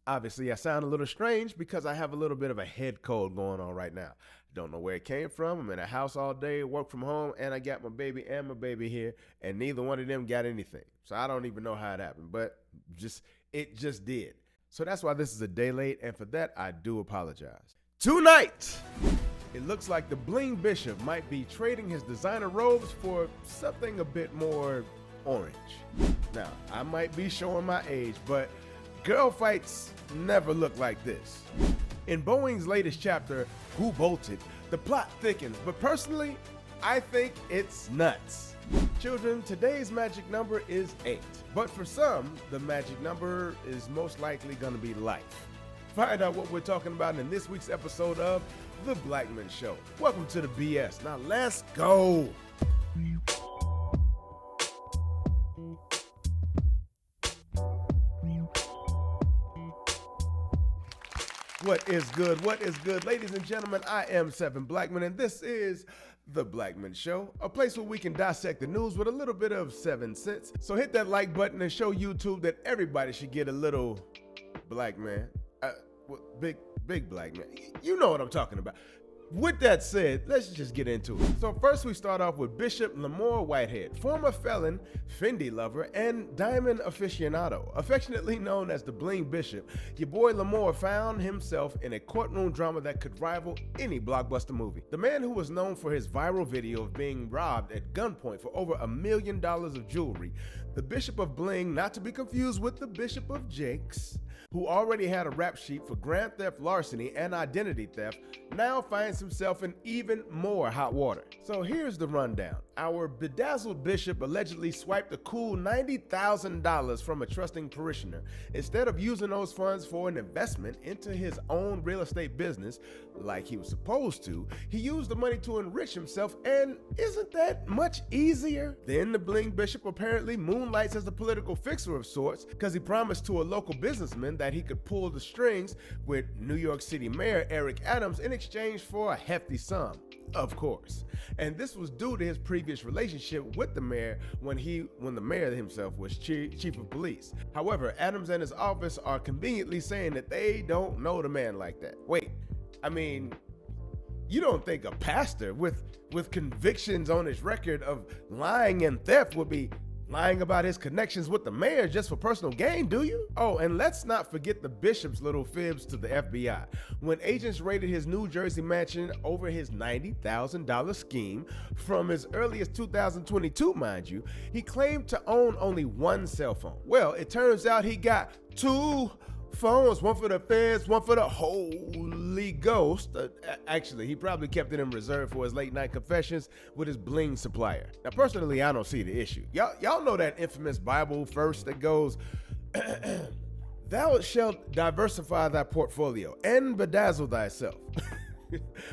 Obviously, I sound a little strange because I have a little bit of a head cold going on right now. Don't know where it came from. I'm in a house all day, work from home, and I got my baby here, and neither one of them got anything. So I don't even know how it happened, but it just did. So that's why this is a day late, and for that, I do apologize. Tonight, it looks like the Bling Bishop might be trading his designer robes for something a bit more orange. Now, I might be showing my age, but girl fights never look like this. In Boeing's latest chapter, Who Bolted?, the plot thickens, but personally, I think it's nuts. Children, today's magic number is 8, but for some, the magic number is most likely gonna be life. Find out what we're talking about in this week's episode of The Blackman Show. Welcome to the BS. Now let's go. What is good? What is good? Ladies and gentlemen, I am Seven Blackman, and this is The Blackman Show, a place where we can dissect the news with a little bit of 7 cents. So hit that like button and show YouTube that everybody should get a little black man. Big black man. You know what I'm talking about. With that said, let's just get into it. So first we start off with Bishop Lamar Whitehead, former felon, Fendi lover, and diamond aficionado. Affectionately known as the Bling Bishop, your boy Lamar found himself in a courtroom drama that could rival any blockbuster movie. The man who was known for his viral video of being robbed at gunpoint for over $1 million of jewelry, the Bishop of Bling, not to be confused with the Bishop of Jakes, who already had a rap sheet for grand theft, larceny, and identity theft, now finds himself in even more hot water. So here's the rundown. Our bedazzled bishop allegedly swiped a cool $90,000 from a trusting parishioner. Instead of using those funds for an investment into his own real estate business, like he was supposed to, he used the money to enrich himself, and isn't that much easier? Then the Bling Bishop apparently moonlights as a political fixer of sorts, because he promised to a local businessman that he could pull the strings with New York City Mayor Eric Adams in exchange for a hefty sum, of course. And this was due to his previous relationship with the mayor when the mayor himself was chief of police. However, Adams and his office are conveniently saying that they don't know the man like that. Wait, I mean, you don't think a pastor with convictions on his record of lying and theft would be lying about his connections with the mayor just for personal gain, do you? Oh, and let's not forget the bishop's little fibs to the FBI. When agents raided his New Jersey mansion over his $90,000 scheme, from as early as 2022, mind you, he claimed to own only one cell phone. Well, it turns out he got 2 phones, one for the feds, one for the Holy Ghost. Actually, he probably kept it in reserve for his late night confessions with his bling supplier. Now, personally, I don't see the issue. Y'all know that infamous Bible verse that goes, "Thou shalt diversify thy portfolio and bedazzle thyself."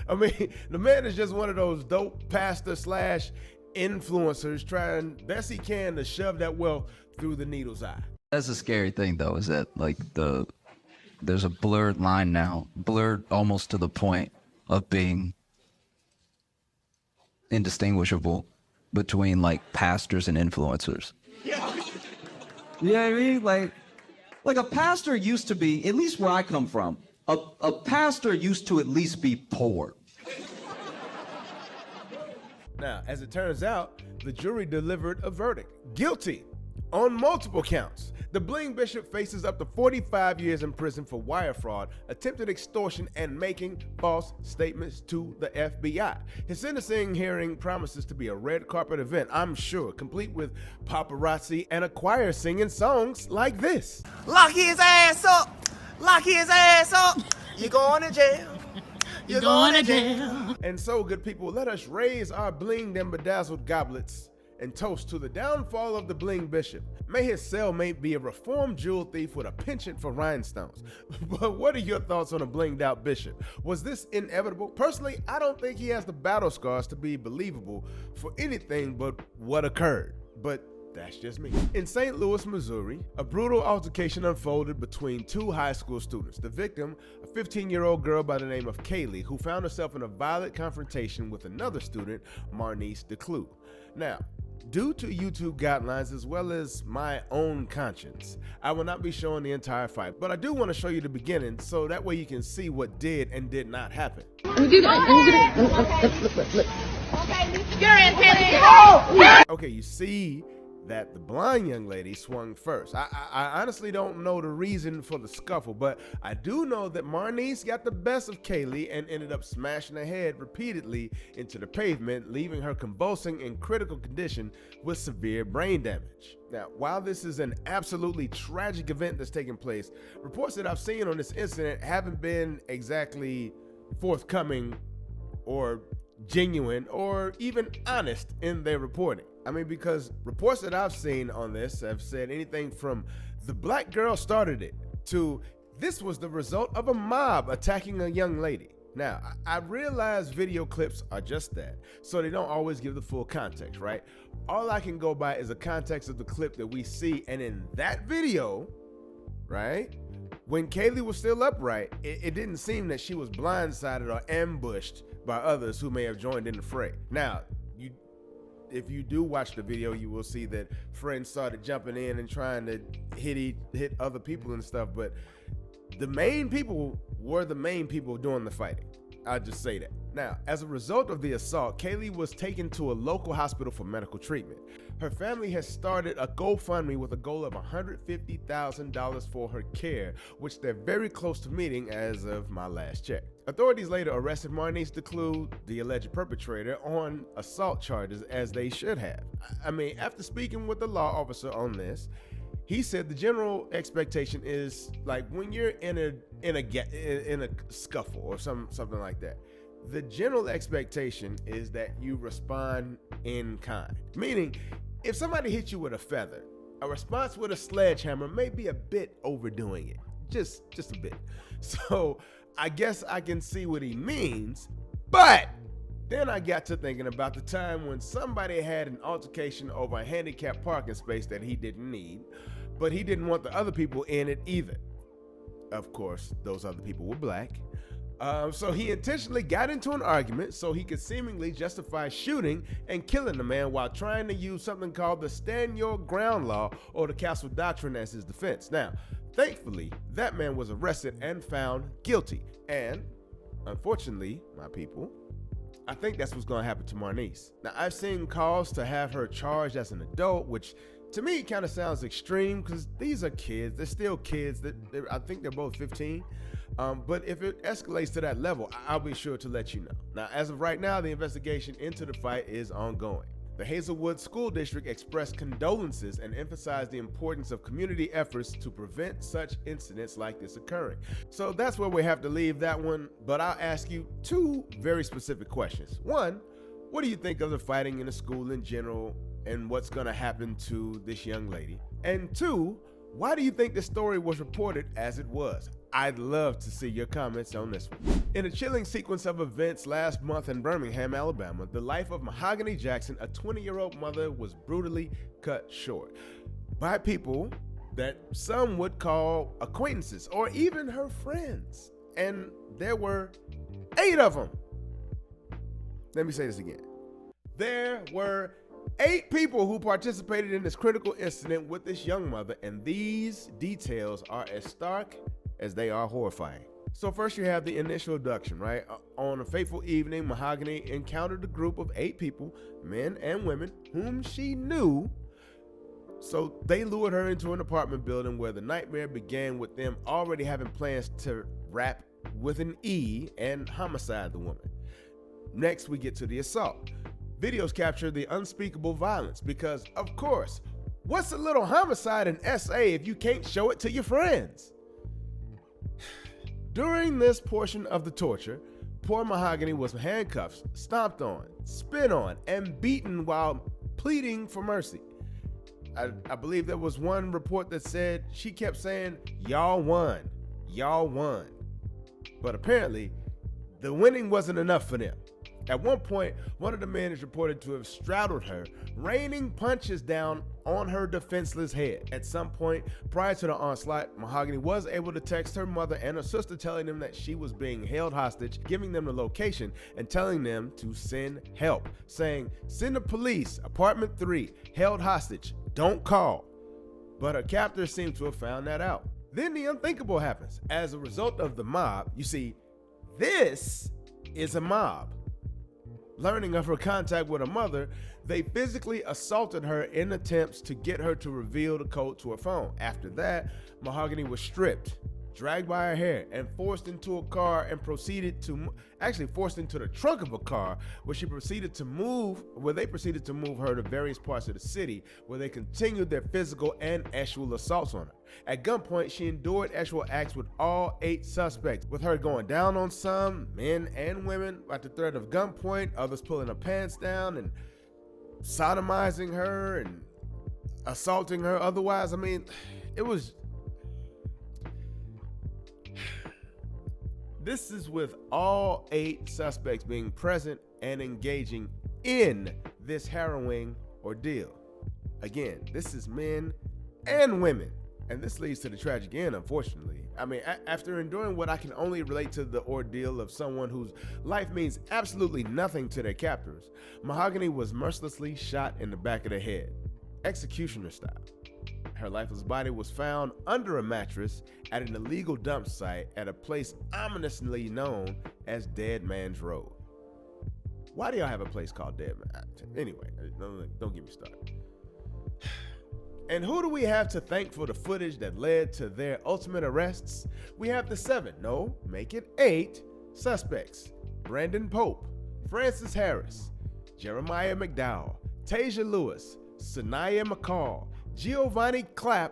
I mean, the man is just one of those dope pastor / influencers trying best he can to shove that wealth through the needle's eye. That's a scary thing, though, is that like there's a blurred line now, blurred almost to the point of being indistinguishable between like pastors and influencers. Yeah. You know what I mean? Like a pastor used to be, at least where I come from, a pastor used to at least be poor. Now, as it turns out, the jury delivered a verdict: guilty on multiple counts. The Bling Bishop faces up to 45 years in prison for wire fraud, attempted extortion, and making false statements to the FBI. His sentencing hearing promises to be a red carpet event, I'm sure, complete with paparazzi and a choir singing songs like this. Lock his ass up! Lock his ass up! You're going to jail. You're going to jail. And so, good people, let us raise our blinged and bedazzled goblets and toast to the downfall of the Bling Bishop. May his cellmate be a reformed jewel thief with a penchant for rhinestones. But what are your thoughts on a blinged out bishop? Was this inevitable? Personally, I don't think he has the battle scars to be believable for anything but what occurred. But that's just me. In St. Louis, Missouri, a brutal altercation unfolded between 2 high school students. The victim, a 15-year-old girl by the name of Kaylee, who found herself in a violent confrontation with another student, Marnice DeClue. Now, Due to YouTube guidelines as well as my own conscience, I will not be showing the entire fight, but I do want to show you the beginning so that way you can see what did and did not happen. Okay, you see that the blind young lady swung first. I honestly don't know the reason for the scuffle, but I do know that Marnice got the best of Kaylee and ended up smashing her head repeatedly into the pavement, leaving her convulsing in critical condition with severe brain damage. Now, while this is an absolutely tragic event that's taking place, reports that I've seen on this incident haven't been exactly forthcoming or genuine or even honest in their reporting. I mean, because reports that I've seen on this have said anything from the black girl started it to this was the result of a mob attacking a young lady. Now, I realize video clips are just that, so they don't always give the full context, right? All I can go by is the context of the clip that we see, and in that video, right, when Kaylee was still upright, it didn't seem that she was blindsided or ambushed by others who may have joined in the fray. Now, if you do watch the video, you will see that friends started jumping in and trying to hit other people and stuff, but the main people were the main people doing the fighting. I'll just say that. Now, as a result of the assault, Kaylee was taken to a local hospital for medical treatment. Her family has started a GoFundMe with a goal of $150,000 for her care, which they're very close to meeting as of my last check. Authorities later arrested Marnice DeClue, the alleged perpetrator, on assault charges, as they should have. I mean, after speaking with the law officer on this, he said the general expectation is like when you're in a scuffle or something like that, the general expectation is that you respond in kind. Meaning, if somebody hits you with a feather, a response with a sledgehammer may be a bit overdoing it, just a bit. So I guess I can see what he means, but then I got to thinking about the time when somebody had an altercation over a handicapped parking space that he didn't need, but he didn't want the other people in it either. Of course, those other people were black. So he intentionally got into an argument so he could seemingly justify shooting and killing the man while trying to use something called the Stand Your Ground Law or the Castle Doctrine as his defense. Now, thankfully, that man was arrested and found guilty. And unfortunately, my people, I think that's what's going to happen to Marnice. Now, I've seen calls to have her charged as an adult, which to me kind of sounds extreme because these are kids. They're still kids. I think they're both 15. But if it escalates to that level, I'll be sure to let you know. Now, as of right now, the investigation into the fight is ongoing. The Hazelwood School District expressed condolences and emphasized the importance of community efforts to prevent such incidents like this occurring. So that's where we have to leave that one, but I'll ask you two very specific questions. One, what do you think of the fighting in the school in general and what's going to happen to this young lady? And two, why do you think the story was reported as it was? I'd love to see your comments on this one. In a chilling sequence of events last month in Birmingham, Alabama, the life of Mahogany Jackson, a 20-year-old mother, was brutally cut short by people that some would call acquaintances or even her friends. And there were 8 of them. Let me say this again. There were 8 people who participated in this critical incident with this young mother, and these details are as stark as they are horrifying. So first you have the initial abduction, right? On a fateful evening, Mahogany encountered a group of 8 people, men and women, whom she knew. So they lured her into an apartment building where the nightmare began with them already having plans to rap with an E and homicide the woman. Next, we get to the assault. Videos capture the unspeakable violence because, of course, what's a little homicide in SA if you can't show it to your friends? During this portion of the torture, poor Mahogany was handcuffed, stomped on, spit on, and beaten while pleading for mercy. I believe there was one report that said she kept saying, "Y'all won, y'all won." But apparently, the winning wasn't enough for them. At one point, one of the men is reported to have straddled her, raining punches down on her defenseless head. At some point prior to the onslaught, Mahogany was able to text her mother and her sister telling them that she was being held hostage, giving them the location and telling them to send help, saying, "Send the police, apartment 3, held hostage, don't call." But her captors seem to have found that out. Then the unthinkable happens. As a result of the mob, you see, this is a mob. Learning of her contact with her mother, they physically assaulted her in attempts to get her to reveal the code to her phone. After that, Mahogany was stripped, dragged by her hair, and forced into a car and forced into the trunk of a car where they proceeded to move her to various parts of the city where they continued their physical and actual assaults on her. At gunpoint, she endured actual acts with all 8 suspects, with her going down on some, men and women, at the threat of gunpoint, others pulling her pants down and sodomizing her and assaulting her otherwise. I mean, it was... This is with all 8 suspects being present and engaging in this harrowing ordeal. Again, this is men and women. And this leads to the tragic end, unfortunately. I mean, after enduring what I can only relate to the ordeal of someone whose life means absolutely nothing to their captors, Mahogany was mercilessly shot in the back of the head, executioner style. Her lifeless body was found under a mattress at an illegal dump site at a place ominously known as Dead Man's Road. Why do y'all have a place called Dead Man? Anyway, don't get me started. And who do we have to thank for the footage that led to their ultimate arrests? We have the 8 suspects: Brandon Pope, Francis Harris, Jeremiah McDowell, Tasia Lewis, Sanaya McCall, Giovanni Clapp,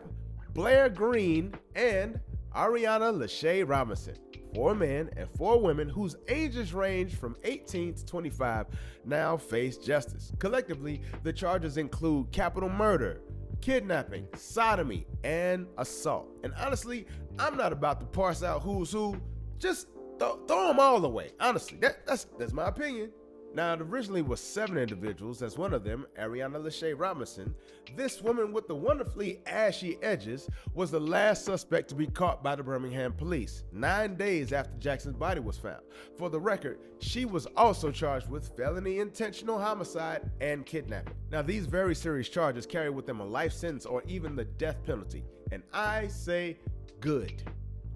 Blair Green, and Ariana Lachey Robinson. 4 men and 4 women whose ages range from 18 to 25 now face justice. Collectively, the charges include capital murder, kidnapping, sodomy, and assault. And honestly, I'm not about to parse out who's who. Just throw them all away. Honestly, that's my opinion. Now, it originally was 7 individuals, as one of them, Ariana Lachey Robinson. This woman with the wonderfully ashy edges was the last suspect to be caught by the Birmingham police, 9 days after Jackson's body was found. For the record, she was also charged with felony intentional homicide and kidnapping. Now, these very serious charges carry with them a life sentence or even the death penalty, and I say good.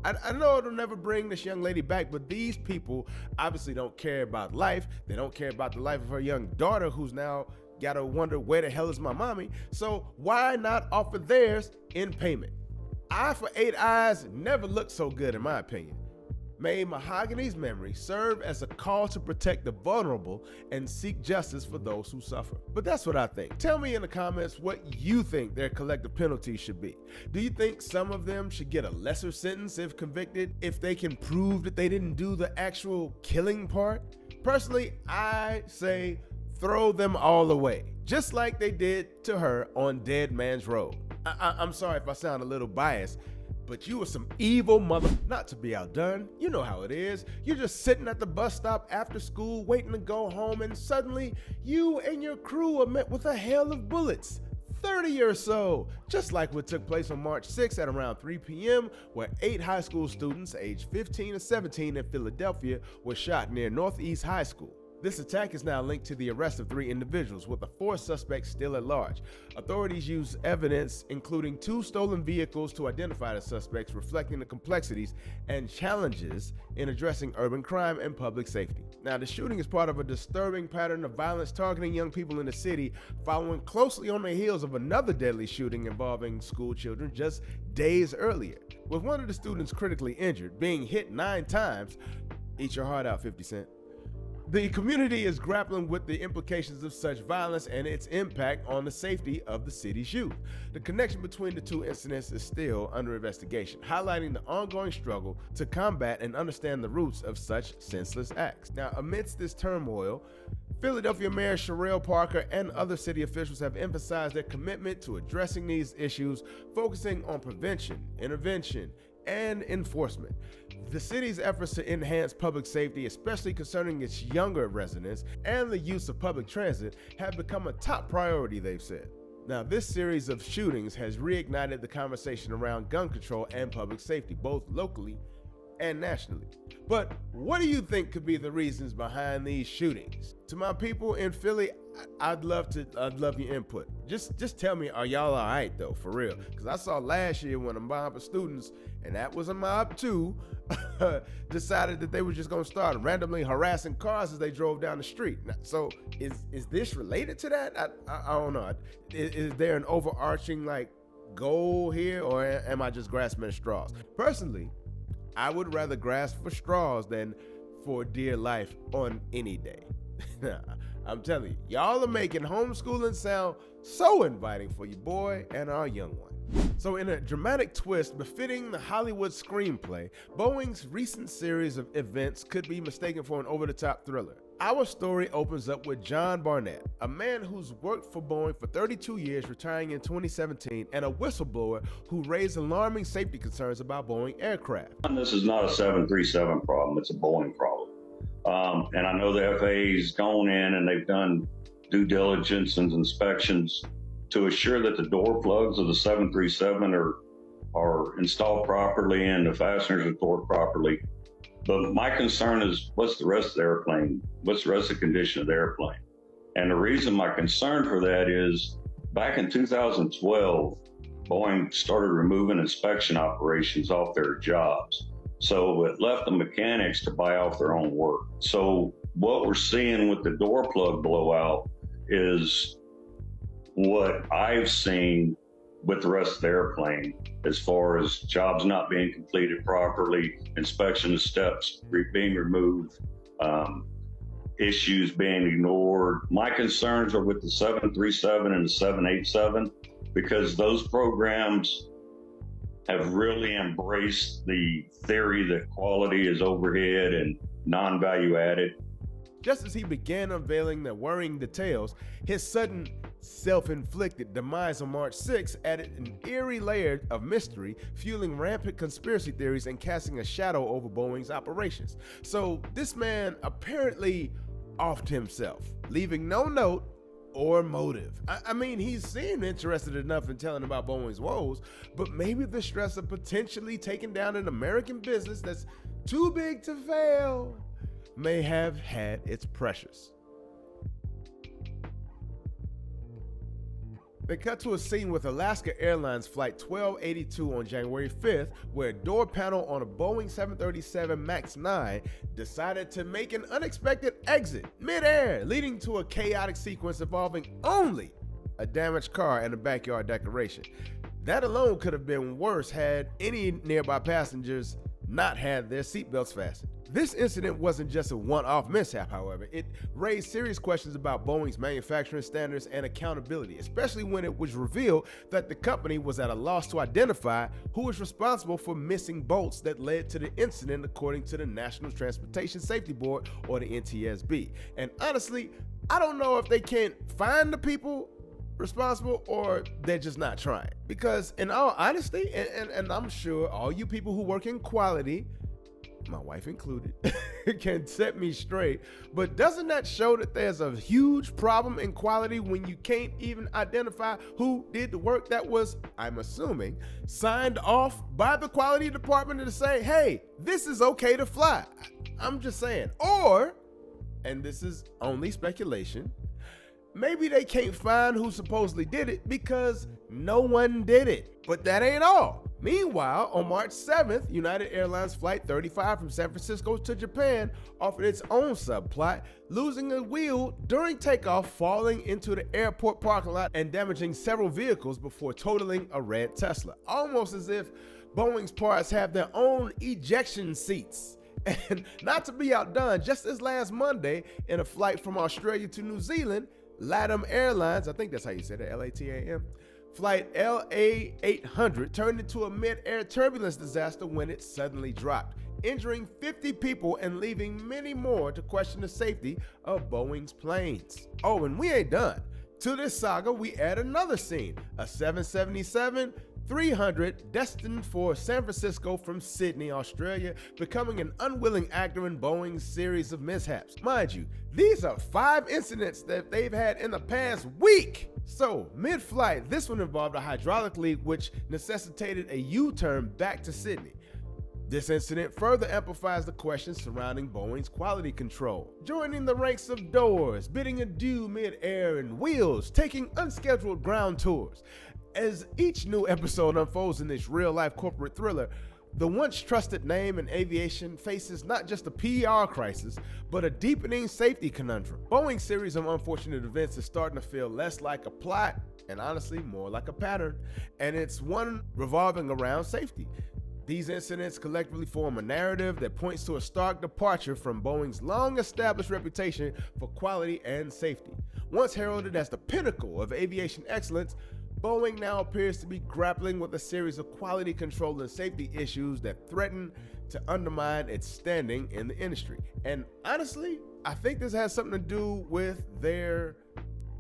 I know it'll never bring this young lady back, but these people obviously don't care about life. They don't care about the life of her young daughter, who's now got to wonder, where the hell is my mommy? So why not offer theirs in payment? Eye for 8 eyes never looked so good, in my opinion. May Mahogany's memory serve as a call to protect the vulnerable and seek justice for those who suffer. But that's what I think. Tell me in the comments what you think their collective penalty should be. Do you think some of them should get a lesser sentence if convicted, if they can prove that they didn't do the actual killing part? Personally, I say throw them all away, just like they did to her on Dead Man's Road. I'm sorry if I sound a little biased, but you were some evil mother. Not to be outdone, you know how it is. You're just sitting at the bus stop after school waiting to go home, and suddenly you and your crew are met with a hail of bullets. 30 or so, just like what took place on March 6th at around 3 p.m. where 8 high school students aged 15 and 17 in Philadelphia were shot near Northeast High School. This attack is now linked to the arrest of 3 individuals, with the 4 suspects still at large. Authorities used evidence, including 2 stolen vehicles, to identify the suspects, reflecting the complexities and challenges in addressing urban crime and public safety. Now, the shooting is part of a disturbing pattern of violence targeting young people in the city, following closely on the heels of another deadly shooting involving school children just days earlier, with one of the students critically injured, being hit 9 times. Eat your heart out, 50 Cent. The community is grappling with the implications of such violence and its impact on the safety of the city's youth. The connection between the 2 incidents is still under investigation, highlighting the ongoing struggle to combat and understand the roots of such senseless acts. Now, amidst this turmoil, Philadelphia Mayor Sherelle Parker and other city officials have emphasized their commitment to addressing these issues, focusing on prevention, intervention, and enforcement. The city's efforts to enhance public safety, especially concerning its younger residents and the use of public transit, have become a top priority, they've said. Now, this series of shootings has reignited the conversation around gun control and public safety, both locally and nationally. But what do you think could be the reasons behind these shootings? To my people in Philly, I'd love your input. Just tell me, are y'all all right though, for real? Because I saw last year when a mob of students, and that was a mob too, decided that they were just gonna start randomly harassing cars as they drove down the street. So is this related to that? I don't know. Is there an overarching goal here, or am I just grasping at straws? Personally, I would rather grasp for straws than for dear life on any day. I'm telling you, y'all are making homeschooling sound so inviting for your boy and our young one. So in a dramatic twist befitting the Hollywood screenplay, Boeing's recent series of events could be mistaken for an over-the-top thriller. Our story opens up with John Barnett, a man who's worked for Boeing for 32 years, retiring in 2017, and a whistleblower who raised alarming safety concerns about Boeing aircraft. This is not a 737 problem, it's a Boeing problem. And I know the FAA's gone in and they've done due diligence and inspections to assure that the door plugs of the 737 are installed properly and the fasteners are stored properly. But my concern is, what's the rest of the airplane? What's the rest of the condition of the airplane? And the reason my concern for that is, back in 2012, Boeing started removing inspection operations off their jobs. So it left the mechanics to buy off their own work. So what we're seeing with the door plug blowout is what I've seen with the rest of the airplane, as far as jobs not being completed properly, inspection steps being removed, issues being ignored. My concerns are with the 737 and the 787, because those programs have really embraced the theory that quality is overhead and non-value added. Just as he began unveiling the worrying details, his sudden self-inflicted demise on March 6 added an eerie layer of mystery, fueling rampant conspiracy theories and casting a shadow over Boeing's operations. So this man apparently offed himself, leaving no note or motive. I mean, he seemed interested enough in telling about Boeing's woes, but maybe the stress of potentially taking down an American business that's too big to fail may have had its pressures. They cut to a scene with Alaska Airlines Flight 1282 on January 5th, where a door panel on a Boeing 737 MAX 9 decided to make an unexpected exit mid-air, leading to a chaotic sequence involving only a damaged car and a backyard decoration. That alone could have been worse had any nearby passengers not had their seatbelts fastened. This incident wasn't just a one-off mishap, however. It raised serious questions about Boeing's manufacturing standards and accountability, especially when it was revealed that the company was at a loss to identify who was responsible for missing bolts that led to the incident, according to the National Transportation Safety Board, or the NTSB. And honestly, I don't know if they can't find the people responsible or they're just not trying. Because in all honesty, and I'm sure all you people who work in quality, my wife included, can set me straight, but doesn't that show that there's a huge problem in quality when you can't even identify who did the work that was, I'm assuming, signed off by the quality department to say, hey, this is okay to fly? I'm just saying. Or, and this is only speculation, maybe they can't find who supposedly did it because no one did it. But that ain't all. Meanwhile, on March 7th, United Airlines Flight 35 from San Francisco to Japan offered its own subplot, losing a wheel during takeoff, falling into the airport parking lot and damaging several vehicles before totaling a red Tesla. Almost as if Boeing's parts have their own ejection seats. And not to be outdone, just this last Monday, in a flight from Australia to New Zealand, LATAM Airlines, I think that's how you said it, LATAM, Flight LA800 turned into a mid-air turbulence disaster when it suddenly dropped, injuring 50 people and leaving many more to question the safety of Boeing's planes. Oh, and we ain't done. To this saga, we add another scene, a 777 300 destined for San Francisco from Sydney, Australia, becoming an unwilling actor in Boeing's series of mishaps. Mind you, these are 5 incidents that they've had in the past week. So, mid-flight, this one involved a hydraulic leak which necessitated a U-turn back to Sydney. This incident further amplifies the questions surrounding Boeing's quality control. Joining the ranks of doors, bidding adieu mid-air, and wheels, taking unscheduled ground tours. As each new episode unfolds in this real-life corporate thriller, the once trusted name in aviation faces not just a PR crisis, but a deepening safety conundrum. Boeing's series of unfortunate events is starting to feel less like a plot and honestly more like a pattern, and it's one revolving around safety. These incidents collectively form a narrative that points to a stark departure from Boeing's long-established reputation for quality and safety. Once heralded as the pinnacle of aviation excellence, Boeing now appears to be grappling with a series of quality control and safety issues that threaten to undermine its standing in the industry. And honestly, I think this has something to do with their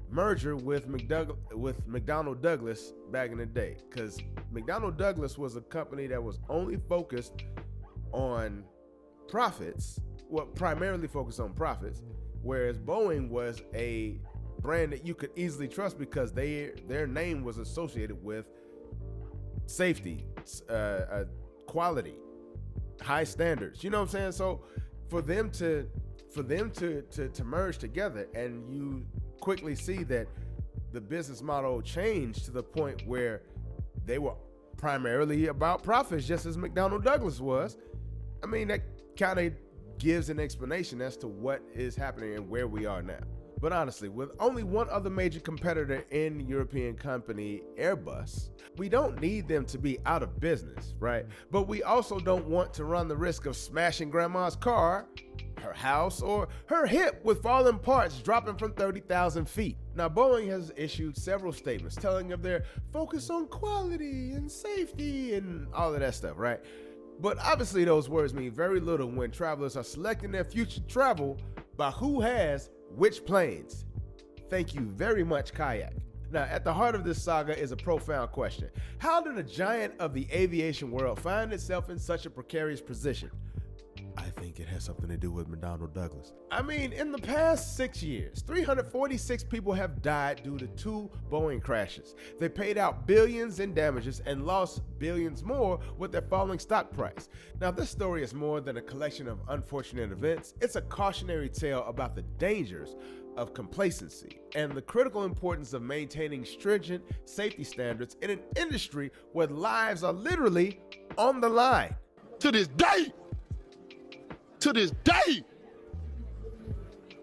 merger with McDonnell Douglas back in the day, because McDonnell Douglas was a company that was only focused on profits, well, primarily focused on profits, whereas Boeing was a brand that you could easily trust because their name was associated with safety, quality, high standards. You know what I'm saying? So for them to merge together, and you quickly see that the business model changed to the point where they were primarily about profits, just as McDonnell Douglas was. I mean, that kind of gives an explanation as to what is happening and where we are now. But honestly, with only one other major competitor in European company, Airbus, we don't need them to be out of business, right? But we also don't want to run the risk of smashing grandma's car, her house, or her hip with fallen parts dropping from 30,000 feet. Now, Boeing has issued several statements telling of their focus on quality and safety and all of that stuff, right? But obviously those words mean very little when travelers are selecting their future travel by who has which planes. Thank you very much, Kayak. Now, at the heart of this saga is a profound question. How did a giant of the aviation world find itself in such a precarious position? I think it has something to do with McDonnell Douglas. I mean, in the past 6 years, 346 people have died due to 2 Boeing crashes. They paid out billions in damages and lost billions more with their falling stock price. Now, this story is more than a collection of unfortunate events. It's a cautionary tale about the dangers of complacency and the critical importance of maintaining stringent safety standards in an industry where lives are literally on the line. To this day!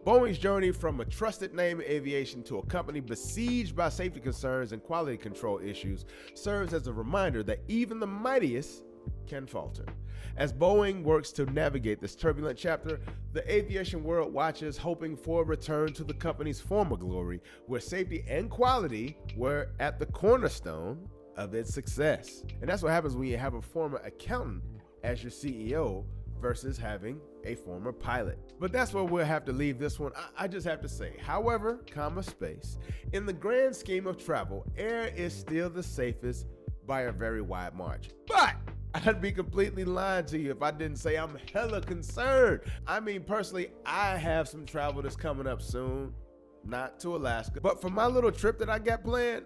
Boeing's journey from a trusted name in aviation to a company besieged by safety concerns and quality control issues serves as a reminder that even the mightiest can falter. As Boeing works to navigate this turbulent chapter, the aviation world watches, hoping for a return to the company's former glory, where safety and quality were at the cornerstone of its success. And that's what happens when you have a former accountant as your CEO versus having a former pilot. But that's where we'll have to leave this one. I just have to say, however, space, in the grand scheme of travel, air is still the safest by a very wide margin. But I'd be completely lying to you if I didn't say I'm hella concerned. I mean, personally, I have some travel that's coming up soon, not to Alaska, but for my little trip that I got planned,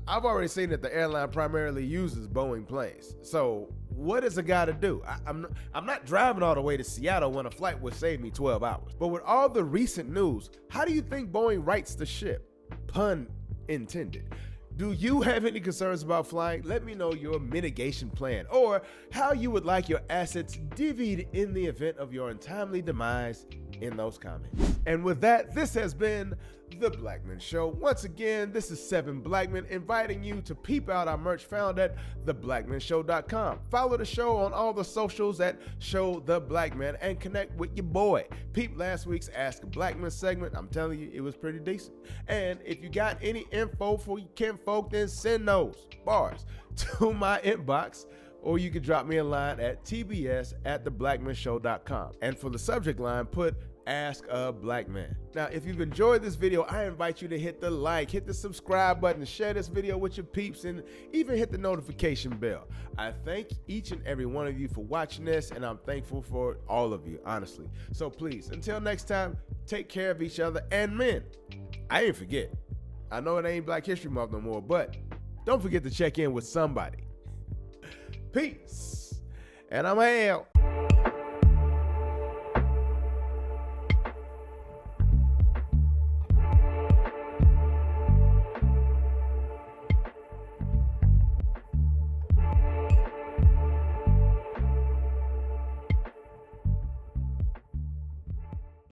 I've already seen that the airline primarily uses Boeing planes. So what is a guy to do? I'm not driving all the way to Seattle when a flight would save me 12 hours. But with all the recent news, how do you think Boeing rights the ship? Pun intended. Do you have any concerns about flying? Let me know your mitigation plan or how you would like your assets divvied in the event of your untimely demise in those comments. And with that, this has been The Blackman Show. Once again, this is 7 Blackman inviting you to peep out our merch found at theblackmanshow.com. Follow the show on all the socials at Show The Blackman and connect with your boy. Peep last week's Ask A BLACKMAN segment. I'm telling you, it was pretty decent. And if you got any info for your kinfolk, then send those bars to my inbox, or you can drop me a line at tbs@theblackmanshow.com. And for the subject line, put Ask a Black Man. Now, if you've enjoyed this video, I invite you to hit the like, hit the subscribe button, share this video with your peeps, and even hit the notification bell. I thank each and every one of you for watching this, and I'm thankful for all of you, honestly. So please, until next time, take care of each other. And men, I ain't forget. I know it ain't Black History Month no more, but don't forget to check in with somebody. Peace. And I'm out.